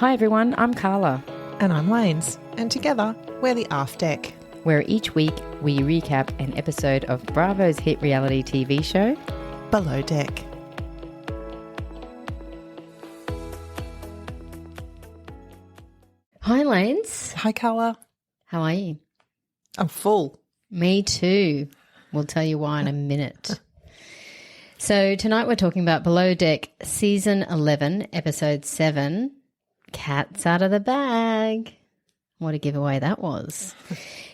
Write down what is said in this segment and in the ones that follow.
Hi everyone, I'm Carla. And I'm Lanes. And together, we're the Aft Deck, where each week we recap an episode of Bravo's hit reality TV show, Below Deck. Hi Lanes. Hi, Carla. How are you? I'm full. Me too. We'll tell you why in a minute. So tonight we're talking about Below Deck Season 11, Episode 7, Cats Out of the Bag. What a giveaway that was.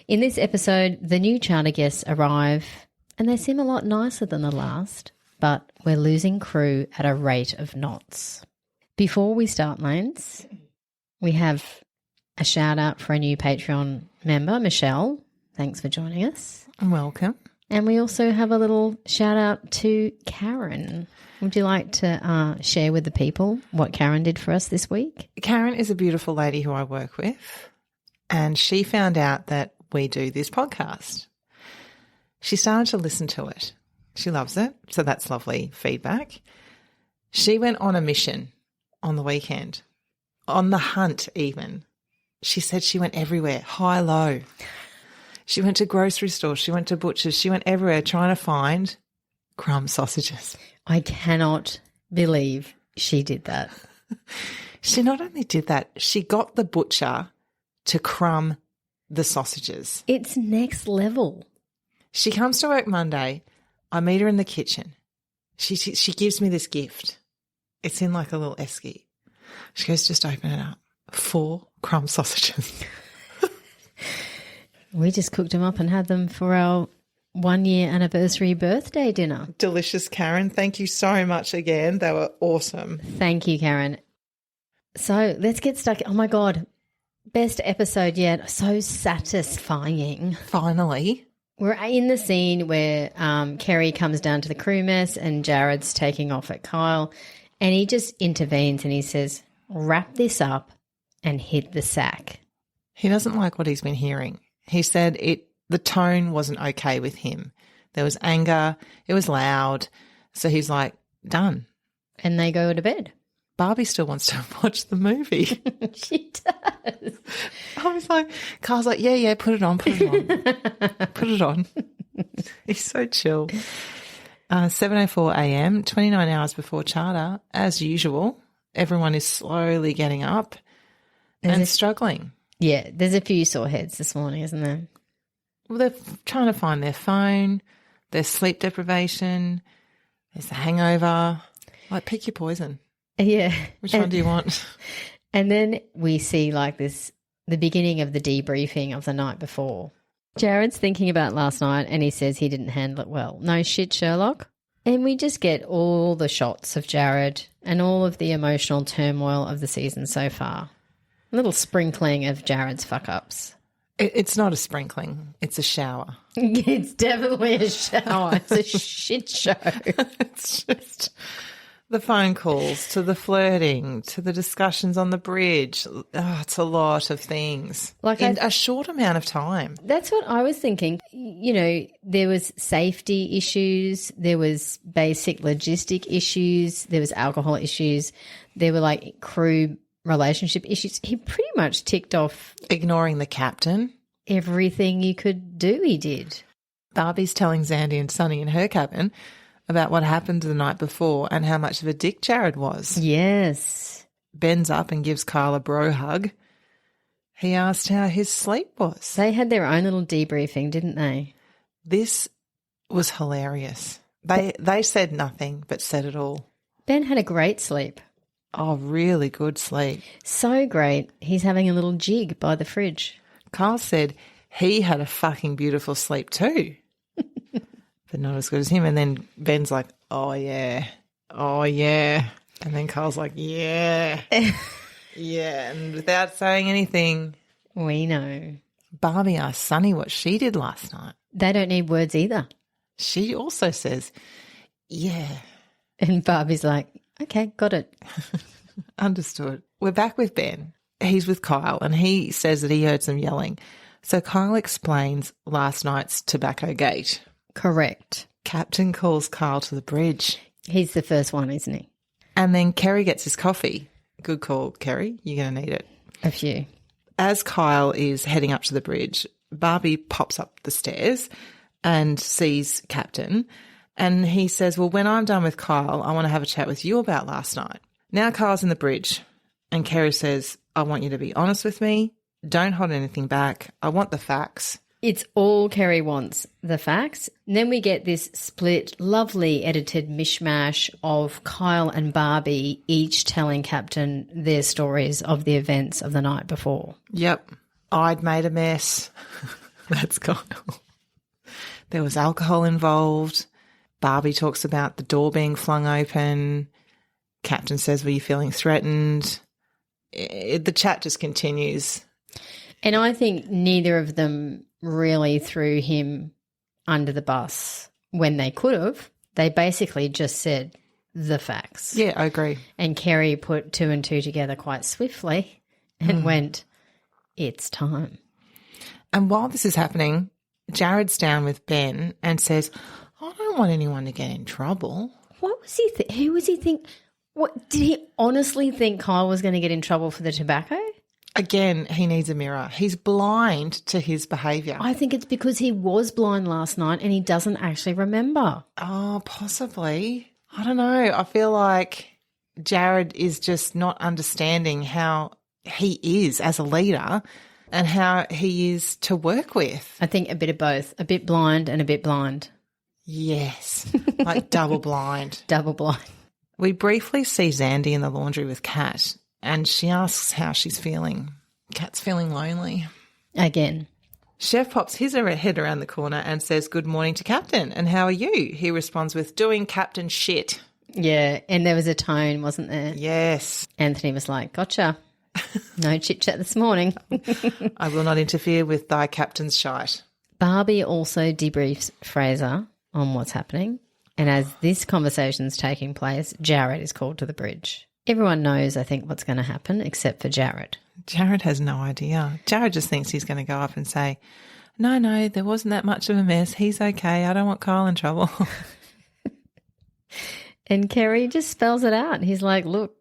In this episode, the new charter guests arrive and they seem a lot nicer than the last, but we're losing crew at a rate of knots. Before we start, Lanes, we have a shout out for a new Patreon member, Michelle. Thanks for joining us. Welcome. And we also have a little shout out to Karen. Would you like to share with the people what Karen did for us this week? Karen is a beautiful lady who I work with, and she found out that we do this podcast. She started to listen to it. She loves it, so that's lovely feedback. She went on a mission on the weekend, on the hunt even. She said she went everywhere, high, low. She went to grocery stores. She went to butchers. She went everywhere trying to find crumb sausages. I cannot believe she did that. She not only did that, she got the butcher to crumb the sausages. It's next level. She comes to work Monday. I meet her in the kitchen. She gives me this gift. It's in like a little esky. She goes, just open it up. 4 crumb sausages. We just cooked them up and had them for our 1-year anniversary birthday dinner. Delicious, Karen. Thank you so much again. They were awesome. Thank you, Karen. So let's get stuck. Oh, my God. Best episode yet. So satisfying. Finally. We're in the scene where Kerry comes down to the crew mess and Jared's taking off at Kyle, and he just intervenes and he says, wrap this up and hit the sack. He doesn't like what he's been hearing. He said the tone wasn't okay with him. There was anger. It was loud. So he's like, done. And they go to bed. Barbie still wants to watch the movie. She does. I was like, Carl's like, yeah, put it on. Put it on. He's so chill. 7:04 a.m., 29 hours before charter, as usual. Everyone is slowly getting up and struggling. Yeah, there's a few sore heads this morning, isn't there? Well, they're trying to find their phone, their sleep deprivation, there's a hangover. Like, pick your poison. Yeah. Which one do you want? And then we see like this, the beginning of the debriefing of the night before. Jared's thinking about last night and he says he didn't handle it well. No shit, Sherlock. And we just get all the shots of Jared and all of the emotional turmoil of the season so far. A little sprinkling of Jared's fuck-ups. It's not a sprinkling. It's a shower. It's definitely a shower. It's a shit show. It's just the phone calls to the flirting to the discussions on the bridge. Oh, it's a lot of things in a short amount of time. That's what I was thinking. You know, there was safety issues. There was basic logistic issues. There was alcohol issues. There were like crew relationship issues. He pretty much ticked off. Ignoring the captain. Everything you could do, he did. Barbie's telling Zandy and Sonny in her cabin about what happened the night before and how much of a dick Jared was. Yes. Bends up and gives Kyle a bro hug. He asked how his sleep was. They had their own little debriefing, didn't they? This was hilarious. They said nothing but said it all. Ben had a great sleep. Oh, really good sleep. So great. He's having a little jig by the fridge. Kyle said he had a fucking beautiful sleep too, but not as good as him. And then Ben's like, oh, yeah. And then Kyle's like, yeah. Yeah. And without saying anything. We know. Barbie asked Sonny what she did last night. They don't need words either. She also says, yeah. And Barbie's like, okay, got it. Understood. We're back with Ben. He's with Kyle and he says that he heard some yelling. So Kyle explains last night's tobacco gate. Correct. Captain calls Kyle to the bridge. He's the first one, isn't he? And then Kerry gets his coffee. Good call, Kerry. You're going to need it. A few. As Kyle is heading up to the bridge, Barbie pops up the stairs and sees Captain, and he says, well, when I'm done with Kyle, I want to have a chat with you about last night. Now Kyle's in the bridge, and Kerry says, I want you to be honest with me. Don't hold anything back. I want the facts. It's all Kerry wants, the facts. And then we get this split, lovely edited mishmash of Kyle and Barbie each telling Captain their stories of the events of the night before. Yep. I'd made a mess. That's Kyle. There was alcohol involved. Barbie talks about the door being flung open. Captain says, were you feeling threatened? The chat just continues. And I think neither of them really threw him under the bus when they could have. They basically just said the facts. Yeah, I agree. And Kerry put 2 and 2 together quite swiftly and went, it's time. And while this is happening, Jared's down with Ben and says, I don't want anyone to get in trouble. What was he who was he think? What did he honestly think Kyle was going to get in trouble for the tobacco? Again, he needs a mirror. He's blind to his behaviour. I think it's because he was blind last night and he doesn't actually remember. Oh, possibly. I don't know. I feel like Jared is just not understanding how he is as a leader and how he is to work with. I think a bit of both, a bit blind and a bit blind. Yes, like double blind. Double blind. We briefly see Zandy in the laundry with Kat, and she asks how she's feeling. Kat's feeling lonely. Again. Chef pops his head around the corner and says, good morning to Captain, and how are you? He responds with, doing Captain shit. Yeah, and there was a tone, wasn't there? Yes. Anthony was like, gotcha. No chit-chat this morning. I will not interfere with thy captain's shite. Barbie also debriefs Fraser on what's happening, and as this conversation's taking place, Jared is called to the bridge. Everyone knows, I think, what's going to happen except for Jared. Jared has no idea. Jared just thinks he's going to go up and say, no, there wasn't that much of a mess. He's okay. I don't want Kyle in trouble. And Kerry just spells it out. He's like, look,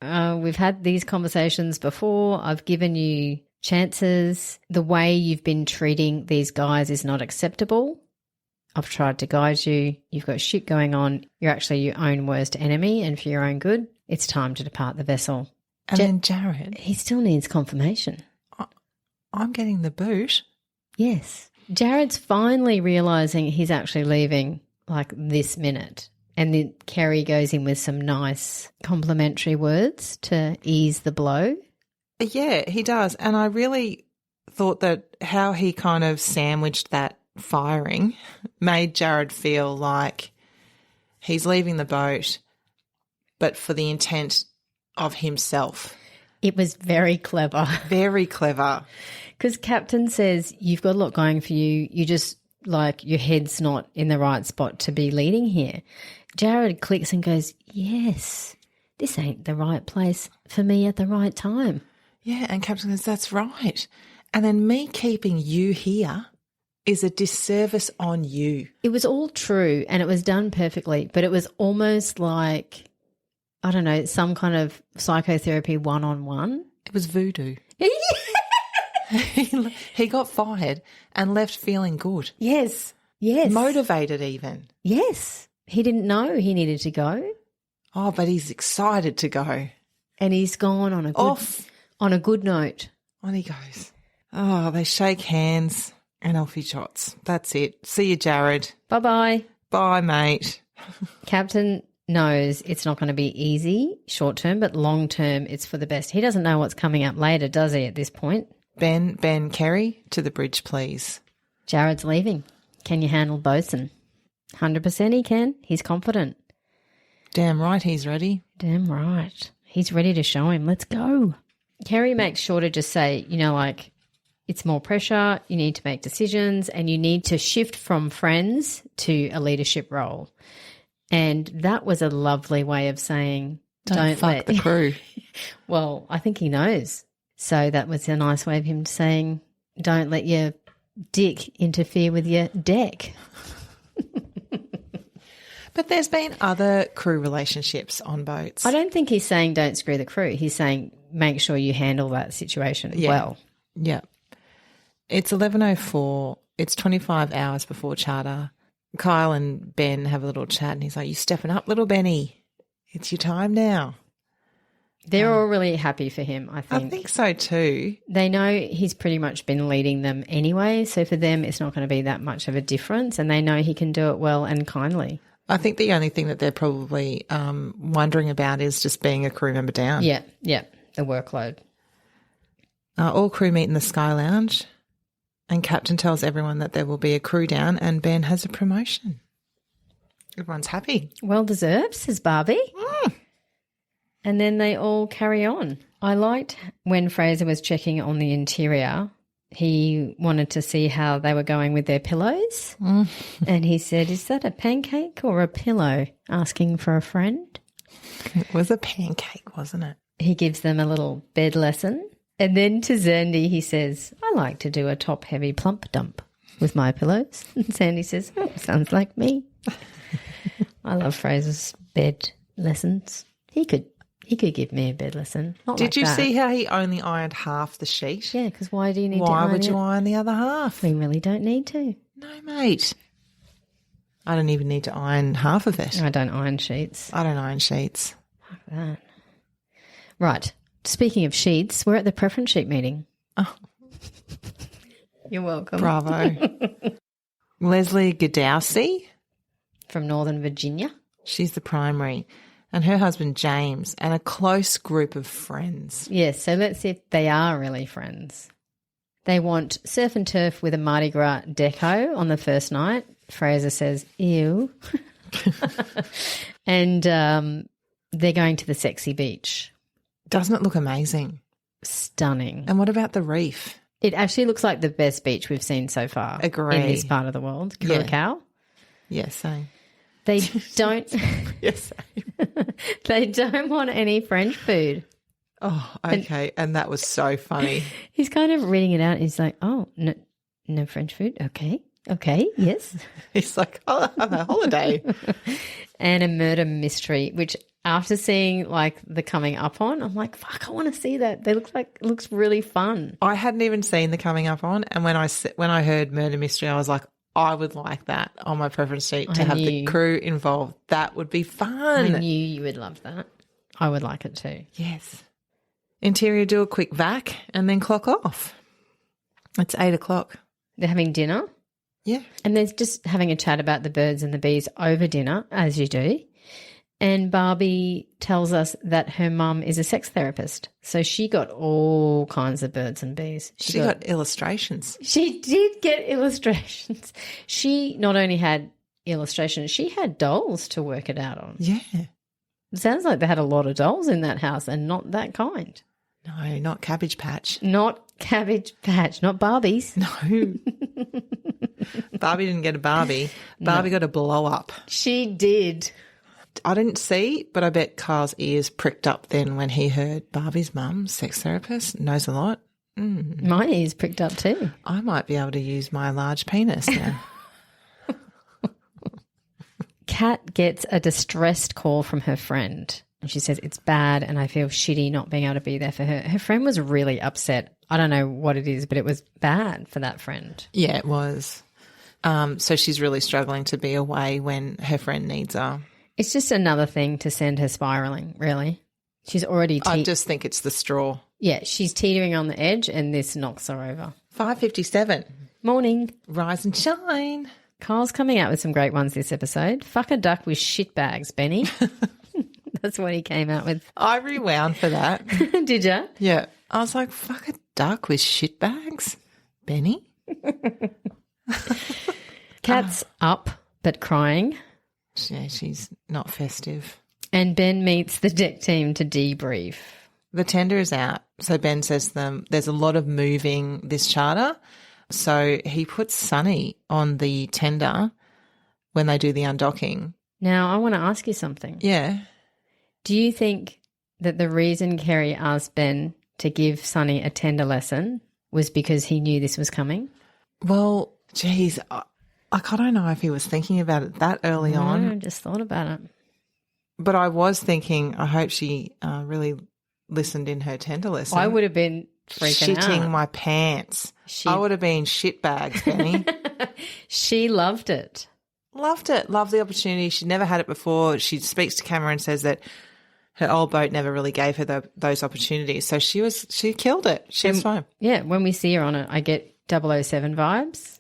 we've had these conversations before. I've given you chances. The way you've been treating these guys is not acceptable. I've tried to guide you. You've got shit going on. You're actually your own worst enemy, and for your own good, it's time to depart the vessel. And then Jared. He still needs confirmation. I'm getting the boot. Yes. Jared's finally realising he's actually leaving like this minute. And then Kerry goes in with some nice complimentary words to ease the blow. Yeah, he does. And I really thought that how he kind of sandwiched that firing made Jared feel like he's leaving the boat, but for the intent of himself. It was very clever. Very clever. Because Captain says, you've got a lot going for you. You just, like, your head's not in the right spot to be leading here. Jared clicks and goes, yes, this ain't the right place for me at the right time. Yeah, and Captain goes, that's right. And then me keeping you here is a disservice on you. It was all true and it was done perfectly, but it was almost like, I don't know, some kind of psychotherapy one-on-one. It was voodoo. He got fired and left feeling good. Yes, yes. Motivated even. Yes. He didn't know he needed to go. Oh, but he's excited to go. And he's gone on a good note. On he goes. Oh, they shake hands and off he trots. That's it. See you, Jared. Bye-bye. Bye, mate. Captain knows it's not going to be easy short term, but long term it's for the best. He doesn't know what's coming up later, does he, at this point? Ben, Kerry, to the bridge, please. Jared's leaving. Can you handle bosun? 100% he can. He's confident. Damn right he's ready. Damn right. He's ready to show him. Let's go. Kerry makes sure to just say, like, it's more pressure, you need to make decisions, and you need to shift from friends to a leadership role. And that was a lovely way of saying, don't fuck let the crew. Well, I think he knows. So that was a nice way of him saying, don't let your dick interfere with your deck. But there's been other crew relationships on boats. I don't think he's saying don't screw the crew. He's saying make sure you handle that situation well. Yeah. It's 11:04. It's 25 hours before charter. Kyle and Ben have a little chat and he's like, you stepping up, little Benny. It's your time now. They're all really happy for him, I think. I think so too. They know he's pretty much been leading them anyway, so for them it's not going to be that much of a difference, and they know he can do it well and kindly. I think the only thing that they're probably wondering about is just being a crew member down. Yeah, the workload. All crew meet in the Sky Lounge and Captain tells everyone that there will be a crew down and Ben has a promotion. Everyone's happy. Well deserved, says Barbie. And then they all carry on. I liked when Fraser was checking on the interior, he wanted to see how they were going with their pillows. And he said, is that a pancake or a pillow? Asking for a friend. It was a pancake, wasn't it? He gives them a little bed lesson. And then to Zandy, he says, I like to do a top-heavy plump dump with my pillows. And Zandy says, oh, sounds like me. I love Fraser's bed lessons. He could give me a bed lesson. Did you see how he only ironed half the sheet? Yeah, because why do you need to Why iron would you it? iron the other half? We really don't need to. No, mate. I don't even need to iron half of it. I don't iron sheets. I don't iron sheets. Fuck that. Right. Speaking of sheets, we're at the preference sheet meeting. Oh. You're welcome. Bravo. Leslie Godowsey. From Northern Virginia. She's the primary. And her husband James and a close group of friends. Yes, so let's see if they are really friends. They want surf and turf with a Mardi Gras deco on the first night. Fraser says, ew. And they're going to the sexy beach. Doesn't it look amazing? Stunning. And what about the reef? It actually looks like the best beach we've seen so far. Agree. In this part of the world. Curacao. Yeah, same. They don't Yes, same. They don't want any French food. Oh, okay. And that was so funny. He's kind of reading it out. He's like, oh, no French food? Okay, yes. He's like, I'll have a holiday. And a murder mystery, which after seeing like the coming up on, I'm like, fuck, I want to see that. It looks really fun. I hadn't even seen the coming up on. And when I heard murder mystery, I was like, I would like that on my preference sheet to have the crew involved. That would be fun. I knew you would love that. I would like it too. Yes. Interior, do a quick vac and then clock off. It's 8:00. They're having dinner. Yeah. And they're just having a chat about the birds and the bees over dinner, as you do. And Barbie tells us that her mum is a sex therapist. So she got all kinds of birds and bees. She got illustrations. She did get illustrations. She not only had illustrations, she had dolls to work it out on. Yeah. It sounds like they had a lot of dolls in that house and not that kind. No, not Cabbage Patch. Not Cabbage Patch, not Barbies. No. Barbie didn't get a Barbie. Barbie got a blow up. She did. I didn't see, but I bet Carl's ears pricked up then when he heard Barbie's mum, sex therapist, knows a lot. My ears pricked up too. I might be able to use my large penis now. Kat gets a distressed call from her friend. And she says, it's bad and I feel shitty not being able to be there for her. Her friend was really upset. I don't know what it is, but it was bad for that friend. Yeah, it was. So she's really struggling to be away when her friend needs her. It's just another thing to send her spiraling, really. She's already I just think it's the straw. Yeah, she's teetering on the edge and this knocks her over. 5:57. Morning. Rise and shine. Kyle's coming out with some great ones this episode. Fuck a duck with shit bags, Benny. That's what he came out with. I rewound for that. Did you? Yeah. I was like, fuck a duck with shit bags, Benny. Kat's up but crying. Yeah, she's not festive. And Ben meets the deck team to debrief. The tender is out. So Ben says to them, there's a lot of moving this charter. So he puts Sunny on the tender when they do the undocking. Now, I want to ask you something. Yeah. Do you think that the reason Kerry asked Ben to give Sunny a tender lesson was because he knew this was coming? Well, geez, Like, I don't know if he was thinking about it that early on, I just thought about it. but I was thinking, I hope she really listened in her tender lesson. I would have been freaking shitting out. my pants. I would have been shitbags, Benny. She loved it. Loved it. Loved the opportunity. She'd never had it before. She speaks to camera and says that her old boat never really gave her those opportunities. So she killed it. She was fine. Yeah, when we see her on it, I get 007 vibes.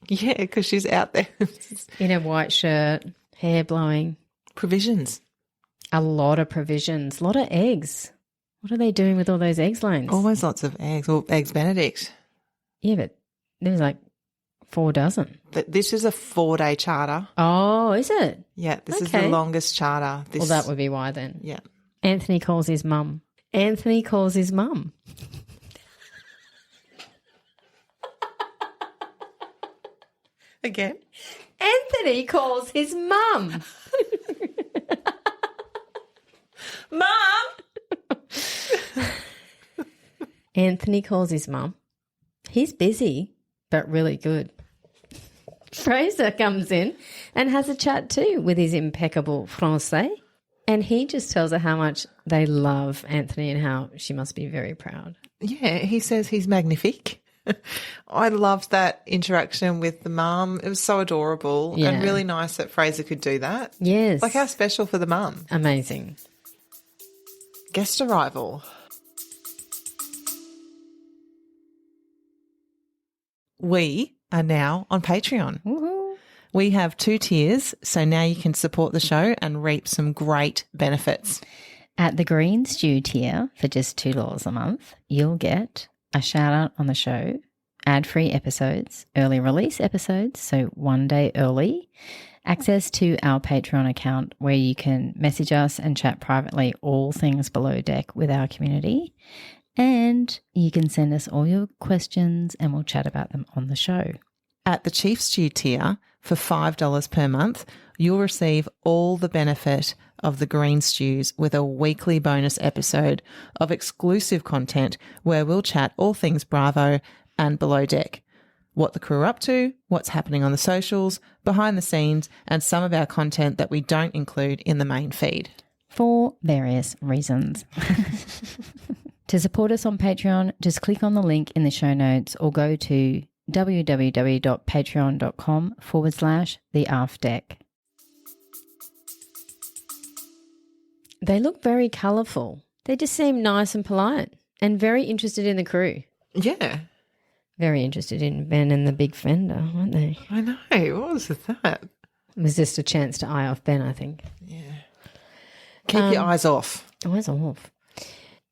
Yeah, because she's out there. In a white shirt, hair blowing. Provisions. A lot of provisions. A lot of eggs. What are they doing with all those eggs, Lanes? Always lots of eggs. Or eggs Benedict. Yeah, but there's like 4 dozen. This is a 4-day charter. Oh, is it? Yeah, this is the longest charter. Well, that would be why then. Yeah. Anthony calls his mum. Anthony calls his mum. Again? Anthony calls his mum. Mum! Anthony calls his mum. He's busy, but really good. Fraser comes in and has a chat too with his impeccable Francais. And he just tells her how much they love Anthony and how she must be very proud. Yeah, he says he's magnifique. I loved that interaction with the mum. It was so adorable and really nice that Fraser could do that. Yes. Like, how special for the mum. Amazing. Guest arrival. We are now on Patreon. Woohoo. We have 2 tiers, so now you can support the show and reap some great benefits. At the Green Stew tier for just $2 a month, you'll get a shout out on the show, ad-free episodes, early release episodes, so 1 day early, access to our Patreon account where you can message us and chat privately all things below deck with our community, and you can send us all your questions and we'll chat about them on the show. At the Chief Stew tier for $5 per month, you'll receive all the benefit of the Green Stews with a weekly bonus episode of exclusive content where we'll chat all things Bravo and below deck, what the crew are up to, what's happening on the socials, behind the scenes, and some of our content that we don't include in the main feed. For various reasons. To support us on Patreon, just click on the link in the show notes or go to www.patreon.com/theaftdeck. They look very colourful. They just seem nice and polite and very interested in the crew. Yeah. Very interested in Ben and the big fender, weren't they? I know. What was that? It was just a chance to eye off Ben, I think. Yeah. Keep your eyes off. Eyes off.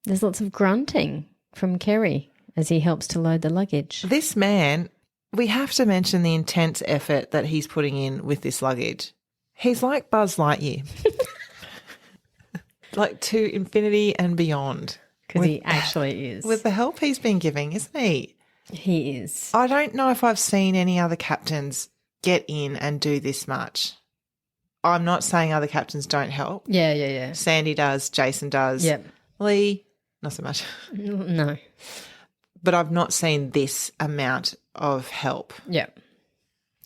There's lots of grunting from Kerry as he helps to load the luggage. This man, we have to mention the intense effort that he's putting in with this luggage. He's like Buzz Lightyear. Like to infinity and beyond. Because he actually is. With the help he's been giving, isn't he? He is. I don't know if I've seen any other captains get in and do this much. I'm not saying other captains don't help. Yeah. Sandy does, Jason does. Yep. Lee, not so much. No. But I've not seen this amount of help. Yep.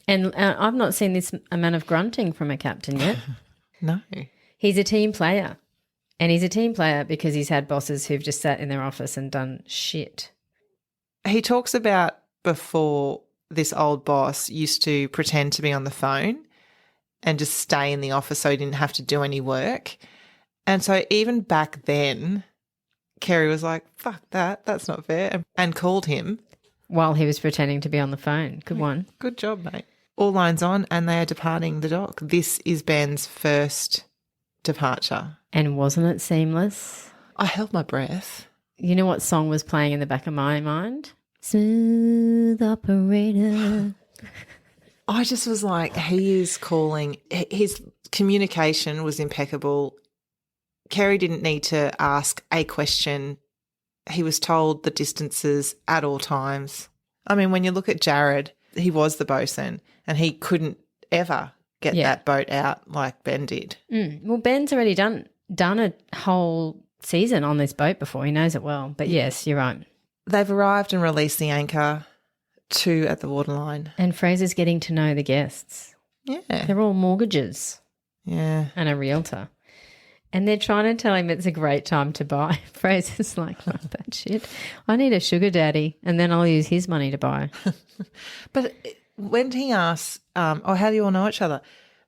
And I've not seen this amount of grunting from a captain yet. No. He's a team player. And he's a team player because he's had bosses who've just sat in their office and done shit. He talks about before this old boss used to pretend to be on the phone and just stay in the office so he didn't have to do any work. And so even back then, Kerry was like, fuck that, that's not fair, and called him. While he was pretending to be on the phone. Good one. Good job, mate. All lines on and they are departing the dock. This is Ben's first departure. And wasn't it seamless? I held my breath. You know what song was playing in the back of my mind? Smooth operator. I just was like, he is calling. His communication was impeccable. Kerry didn't need to ask a question. He was told the distances at all times. I mean, when you look at Jared, he was the bosun and he couldn't ever get that boat out like Ben did. Well, Ben's already done a whole season on this boat before. He knows it well. But yes, you're right. They've arrived and released the anchor. 2 at the waterline. And Fraser's getting to know the guests. Yeah. They're all mortgages Yeah. and a realtor. And they're trying to tell him it's a great time to buy. Fraser's like, fuck that shit. I need a sugar daddy and then I'll use his money to buy. But when he asks, how do you all know each other?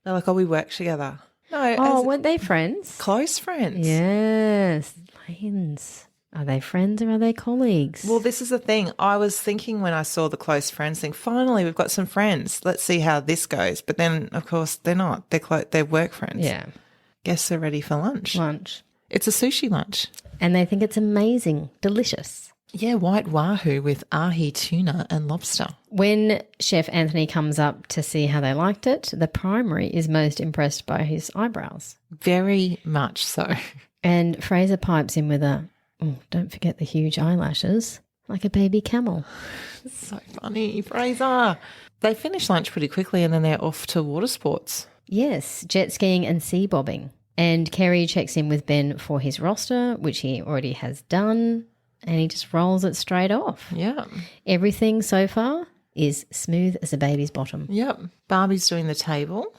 They're like, we work together. No. Oh, weren't they friends? Close friends. Yes. Friends. Are they friends or are they colleagues? Well, this is the thing. I was thinking when I saw the close friends thing, finally we've got some friends. Let's see how this goes. But then, of course, they're not. They're work friends. Yeah. Guests are ready for lunch. Lunch. It's a sushi lunch. And they think it's amazing, delicious. Yeah, white wahoo with ahi tuna and lobster. When Chef Anthony comes up to see how they liked it, the primary is most impressed by his eyebrows. Very much so. And Fraser pipes in with don't forget the huge eyelashes, like a baby camel. So funny, Fraser. They finish lunch pretty quickly and then they're off to water sports. Yes, jet skiing and sea bobbing. And Kerry checks in with Ben for his roster, which he already has done, and he just rolls it straight off. Yeah. Everything so far is smooth as a baby's bottom. Yep. Barbie's doing the table.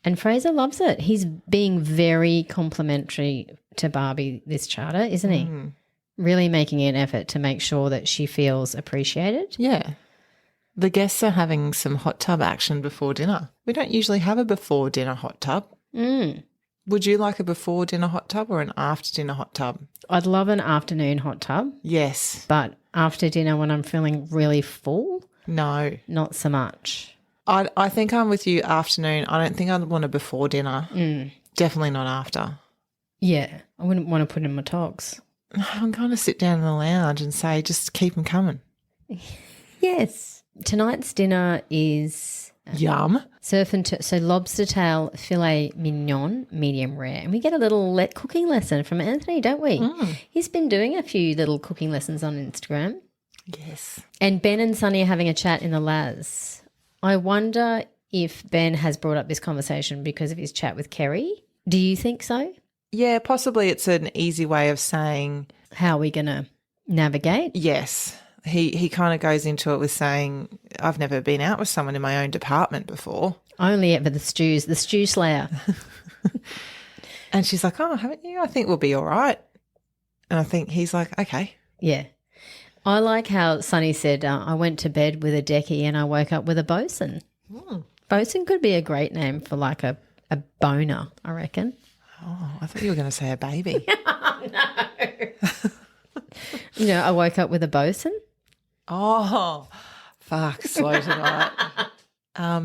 And Fraser loves it. He's being very complimentary to Barbie this charter, isn't he? Really making an effort to make sure that she feels appreciated. Yeah. The guests are having some hot tub action before dinner. We don't usually have a before dinner hot tub. Would you like a before dinner hot tub or an after dinner hot tub? I'd love an afternoon hot tub. Yes. But after dinner when I'm feeling really full, no. Not so much. I think I'm with you afternoon. I don't think I'd want a before dinner. Definitely not after. Yeah. I wouldn't want to put in my togs. I'm going to sit down in the lounge and say, just keep them coming. Yes. Tonight's dinner is yum. So lobster tail filet mignon, medium rare. And we get a little cooking lesson from Anthony, don't we? He's been doing a few little cooking lessons on Instagram. Yes. And Ben and Sonny are having a chat in the Laz. I wonder if Ben has brought up this conversation because of his chat with Kerry. Do you think so? Yeah, possibly it's an easy way of saying... How are we going to navigate? Yes. He kind of goes into it with saying, I've never been out with someone in my own department before. Only ever the stew slayer. And she's like, haven't you? I think we'll be all right. And I think he's like, okay. Yeah. I like how Sonny said, I went to bed with a decky and I woke up with a bosun. Bosun could be a great name for like a boner, I reckon. Oh, I thought you were going to say a baby. No. I woke up with a bosun. Oh, fuck, slow tonight.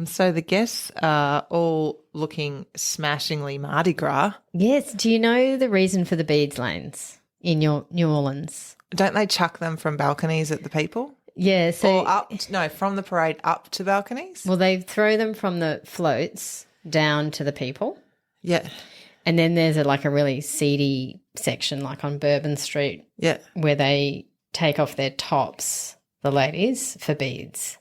So the guests are all looking smashingly Mardi Gras. Yes. Do you know the reason for the beads lanes in your New Orleans? Don't they chuck them from balconies at the people? Yeah. So from the parade up to balconies? Well, they throw them from the floats down to the people. Yeah. And then there's a really seedy section like on Bourbon Street. Yeah. Where they take off their tops, the ladies, for beads.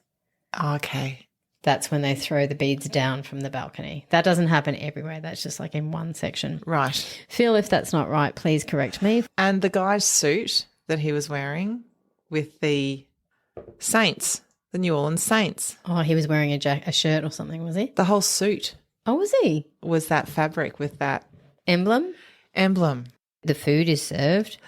Okay. That's when they throw the beads down from the balcony. That doesn't happen everywhere. That's just like in one section. Right. Phil, if that's not right, please correct me. And the guy's suit that he was wearing with the Saints, the New Orleans Saints. Oh, he was wearing a shirt or something, was he? The whole suit. Oh, was he? Was that fabric with that emblem? The food is served.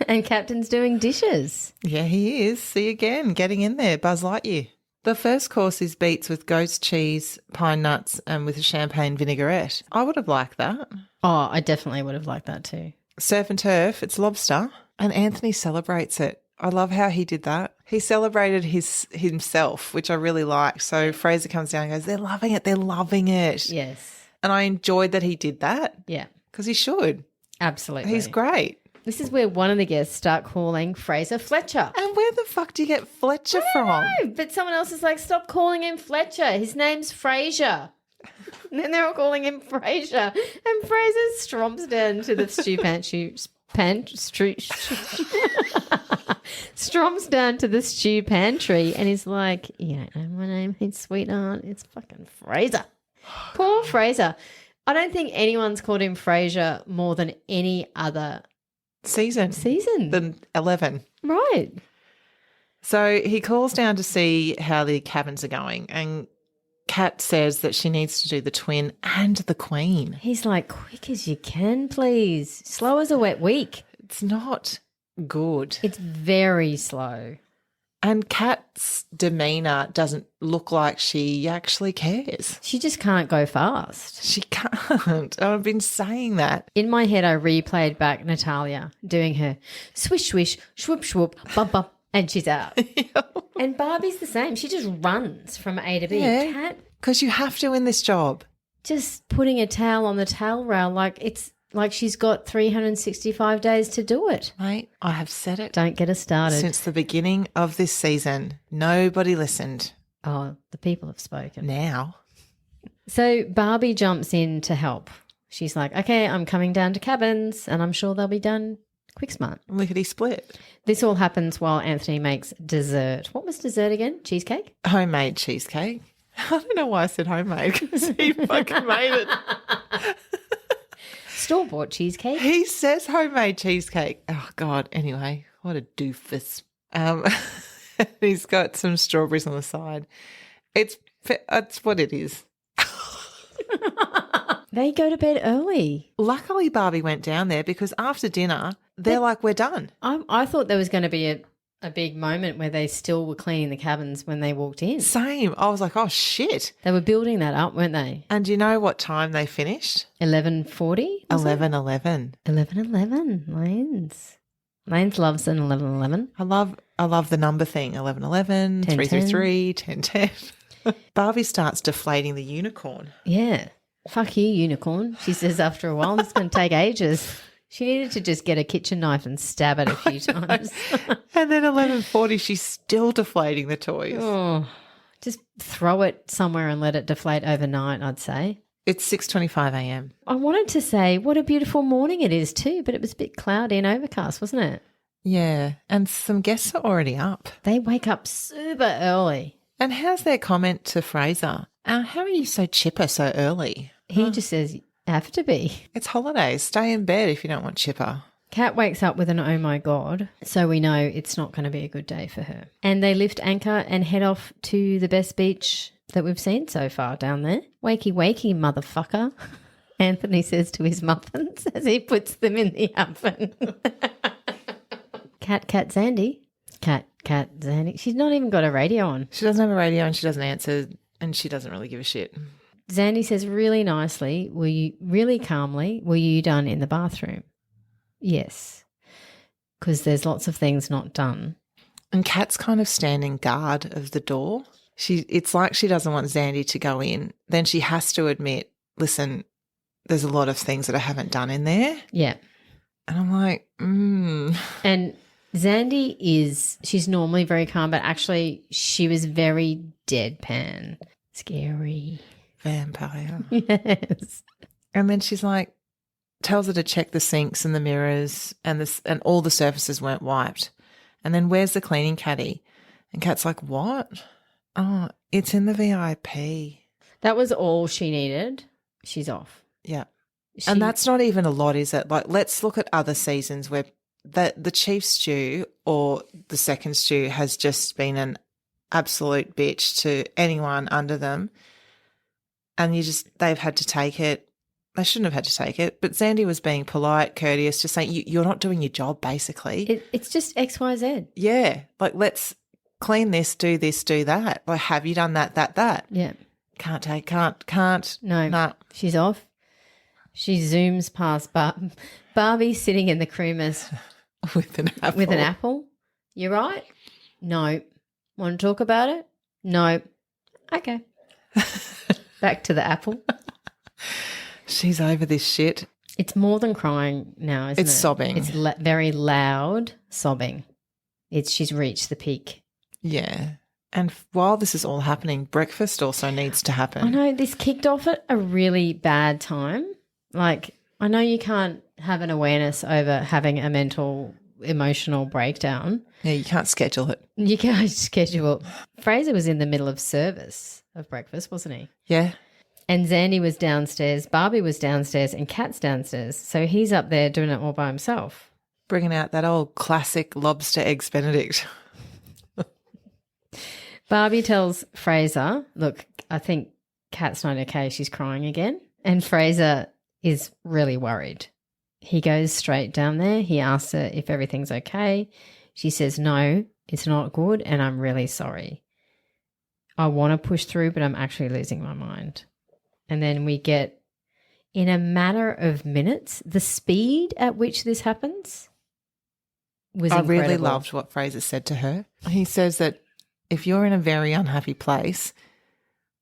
And Captain's doing dishes. Yeah, he is. See again, getting in there, Buzz Lightyear. The first course is beets with ghost cheese, pine nuts, and with a champagne vinaigrette. I would have liked that. Oh, I definitely would have liked that too. Surf and turf, it's lobster, and Anthony celebrates it. I love how he did that. He celebrated himself, which I really liked. So Fraser comes down and goes, they're loving it, they're loving it. Yes. And I enjoyed that he did that. Yeah. Because he should. Absolutely. He's great. This is where one of the guests start calling Fraser Fletcher. And where the fuck do you get Fletcher from? No, but someone else is like, stop calling him Fletcher. His name's Fraser. And then they're all calling him Fraser. And Fraser stromps down to the stromps down to the stew pantry and he's like, you don't know my name, it's sweetheart, it's fucking Fraser. Poor Fraser. I don't think anyone's called him Fraser more than any other season than than 11. Right. So he calls down to see how the cabins are going, and Kat says that she needs to do the twin and the queen. He's like, quick as you can, please. Slow as a wet week. It's not good. It's very slow. And Kat's demeanour doesn't look like she actually cares. She just can't go fast. She can't. I've been saying that. In my head, I replayed back Natalia doing her swish, swish, swoop, swoop, bump, bump, and she's out. And Barbie's the same. She just runs from A to B. Yeah, Kat because you have to in this job. just putting a towel on the towel rail it's like she's got 365 days to do it. Mate, I have said it. Don't get us started. Since the beginning of this season, nobody listened. Oh, the people have spoken. Now. So Barbie jumps in to help. She's like, okay, I'm coming down to cabins and I'm sure they'll be done quick smart. Lickety split. This all happens while Anthony makes dessert. What was dessert again? Cheesecake? Homemade cheesecake. I don't know why I said homemade because he fucking made it. Store-bought cheesecake. He says homemade cheesecake. Oh, God. Anyway, what a doofus. He's got some strawberries on the side. It's what it is. They go to bed early. Luckily, Barbie went down there because after dinner, they're like, we're done. I thought there was going to be a big moment where they still were cleaning the cabins when they walked in. Same. I was like, oh, shit. They were building that up, weren't they? And do you know what time they finished? 11:40? 11:11. 11:11. Lanes loves an 11:11. I love the number thing. 11:11, 10:10. 333, 10:10. Barbie starts deflating the unicorn. Yeah. Fuck you, unicorn. She says after a while, it's going to take ages. She needed to just get a kitchen knife and stab it a few times. And then 11:40, she's still deflating the toys. Oh, just throw it somewhere and let it deflate overnight, I'd say. It's 6:25 a.m. I wanted to say what a beautiful morning it is too, but it was a bit cloudy and overcast, wasn't it? Yeah, and some guests are already up. They wake up super early. And how's their comment to Fraser? How are you so chipper so early? He just says, have to be. It's holidays. Stay in bed if you don't want chipper. Kat wakes up with an oh my God, so we know it's not going to be a good day for her. And they lift anchor and head off to the best beach that we've seen so far down there. Wakey, wakey, motherfucker, Anthony says to his muffins as he puts them in the oven. Cat, Zandy. Cat, Zandy. She's not even got a radio on. She doesn't have a radio and she doesn't answer and she doesn't really give a shit. Zandy says really nicely, really calmly, were you done in the bathroom? Yes, because there's lots of things not done. And Kat's kind of standing guard of the door. It's like she doesn't want Zandy to go in. Then she has to admit, listen, there's a lot of things that I haven't done in there. Yeah. And I'm like, And Zandy she's normally very calm, but actually she was very deadpan. Scary. Vampire. Yes. And then she's like, tells her to check the sinks and the mirrors and all the surfaces weren't wiped. And then where's the cleaning caddy? And Kat's like, what? Oh, it's in the VIP. That was all she needed. She's off. Yeah. And that's not even a lot, is it? Like, let's look at other seasons where the chief stew or the second stew has just been an absolute bitch to anyone under them. And they've had to take it. They shouldn't have had to take it. But Zandy was being polite, courteous, just saying, you're not doing your job, basically. It's just XYZ. Yeah. Like, let's clean this, do that. Like, have you done that? Yeah. Can't. No. She's off. She zooms past Barbie sitting in the creamers with an apple. You right? No. Want to talk about it? No. Okay. Back to the apple. She's over this shit. It's more than crying now, isn't it? It's sobbing. It's very loud sobbing. She's reached the peak. Yeah. And while this is all happening, breakfast also needs to happen. I know this kicked off at a really bad time. Like, I know you can't have an awareness over having a mental, emotional breakdown. Yeah, you can't schedule it. You can't schedule. Fraser was in the middle of service of breakfast, wasn't he? Yeah. And Zandy was downstairs, Barbie was downstairs, and Kat's downstairs. So he's up there doing it all by himself. Bringing out that old classic lobster eggs Benedict. Barbie tells Fraser, look, I think Kat's not okay. She's crying again. And Fraser is really worried. He goes straight down there. He asks her if everything's okay. She says, no, it's not good and I'm really sorry. I want to push through, but I'm actually losing my mind. And then we get, in a matter of minutes, the speed at which this happens was incredible. I really loved what Fraser said to her. He says that if you're in a very unhappy place,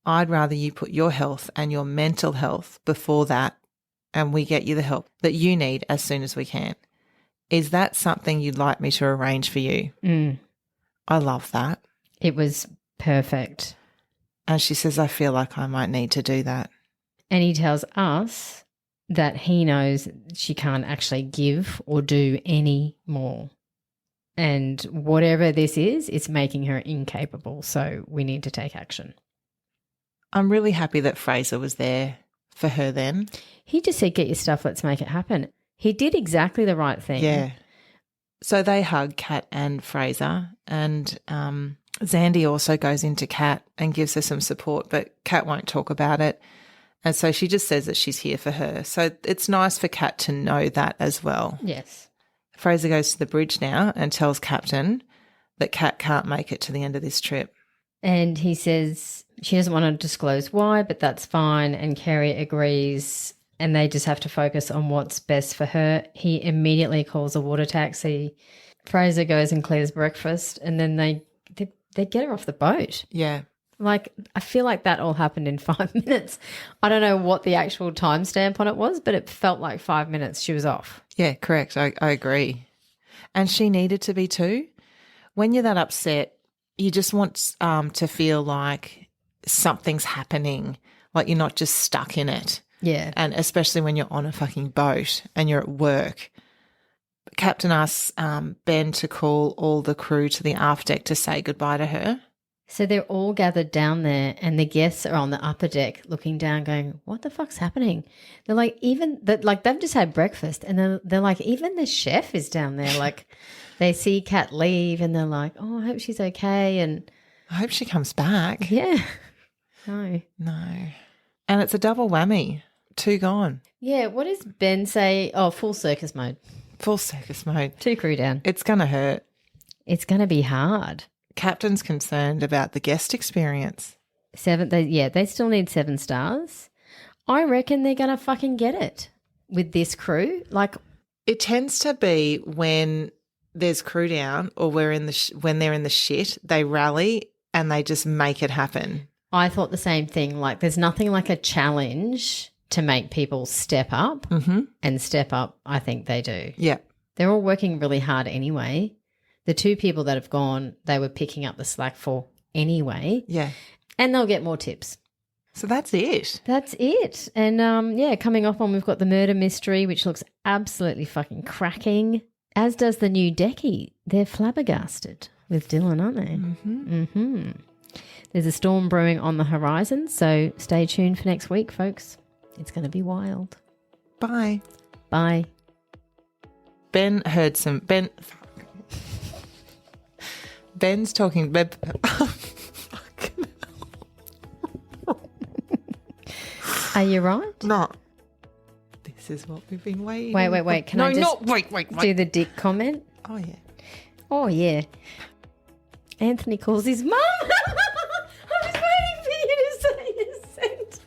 I'd rather you put your health and your mental health before that, and we get you the help that you need as soon as we can. Is that something you'd like me to arrange for you? I love that. It was perfect. And she says, I feel like I might need to do that. And he tells us that he knows she can't actually give or do any more. And whatever this is, it's making her incapable. So we need to take action. I'm really happy that Fraser was there for her then. He just said, get your stuff, let's make it happen. He did exactly the right thing. Yeah. So they hug Kat and Fraser, and Zandy also goes into Kat and gives her some support, but Kat won't talk about it. And so she just says that she's here for her. So it's nice for Kat to know that as well. Yes. Fraser goes to the bridge now and tells Captain that Kat can't make it to the end of this trip. And he says she doesn't want to disclose why, but that's fine. And Kerry agrees, and they just have to focus on what's best for her. He immediately calls a water taxi. Fraser goes and clears breakfast, and then they get her off the boat. Yeah. Like, I feel like that all happened in 5 minutes. I don't know what the actual timestamp on it was, but it felt like 5 minutes she was off. Yeah, correct. I agree. And she needed to be too. When you're that upset, you just want to feel like something's happening, like you're not just stuck in it. Yeah. And especially when you're on a fucking boat and you're at work. Captain asks Ben to call all the crew to the aft deck to say goodbye to her. So they're all gathered down there, and the guests are on the upper deck looking down going, what the fuck's happening? They're like, they've just had breakfast, and they're like, even the chef is down there. Like, they see Kat leave and they're like, oh, I hope she's okay. And I hope she comes back. yeah. No. And it's a double whammy. 2 gone. Yeah. What does Ben say? Oh, full circus mode. Full circus mode. 2 crew down. It's going to hurt. It's going to be hard. Captain's concerned about the guest experience. 7, they still need 7 stars. I reckon they're going to fucking get it with this crew. Like, it tends to be when there's crew down or when they're in the shit, they rally and they just make it happen. I thought the same thing. Like, there's nothing like a challenge to make people step up, and step up, I think they do. Yeah. They're all working really hard anyway. The 2 people that have gone, they were picking up the slack for anyway. Yeah. And they'll get more tips. So that's it. That's it. And, coming up on, we've got the murder mystery, which looks absolutely fucking cracking, as does the new Decky. They're flabbergasted with Dylan, aren't they? There's a storm brewing on the horizon, so stay tuned for next week, folks. It's going to be wild. Bye. Bye. Ben's talking. Are you right? No. This is what we've been waiting. Wait. Can I just wait. do the dick comment? Oh, yeah. Oh, yeah. Anthony calls his mum. I was waiting for you to say his sentence.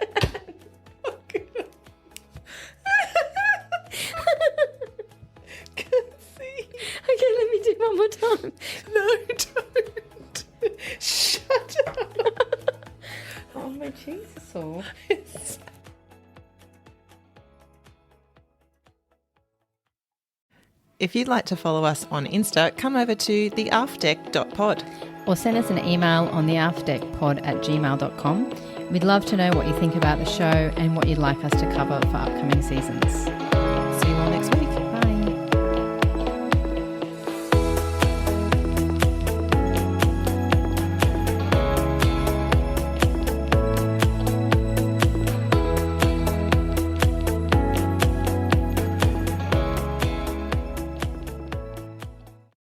Can't see. Okay, let me do one more time. No, don't. Shut up. Oh, my Jesus. Oh. If you'd like to follow us on Insta, come over to theaftdeck.pod. Or send us an email on theaftdeckpod@gmail.com. We'd love to know what you think about the show and what you'd like us to cover for upcoming seasons. See you all next week.